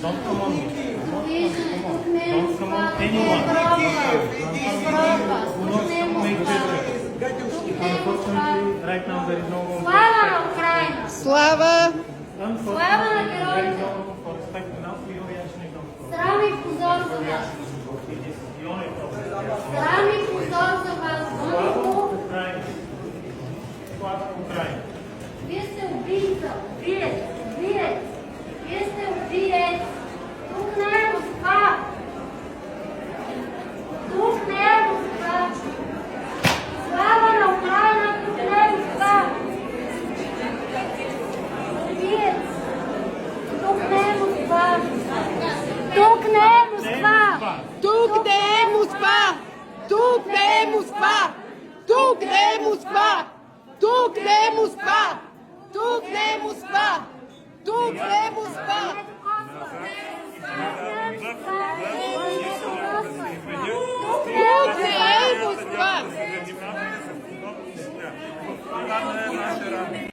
Don't come on me. Don't come on anyone. Unfortunately, right now there is no room for Слава respect. на Україна! Слава! Слава на Unfortunately, there is героїв! no room for respect now. You actually don't. Срам і позор за вас! It is the only problem. Срам і позор за вас! Слава Україні. Слава Україні. Вие сте убийца! Убиец! Убиец! Вие сте убиец! Тук не е Москва! Тук не е Москва! Слава на Украина! Тук не е Москва! Убиец! Тук не е Москва! Тук не е Москва! Тук не е Москва! Тук не е Москва! Тук не е Москва! Тук не е Москва! Тук не е Москва! Тук не е Москва!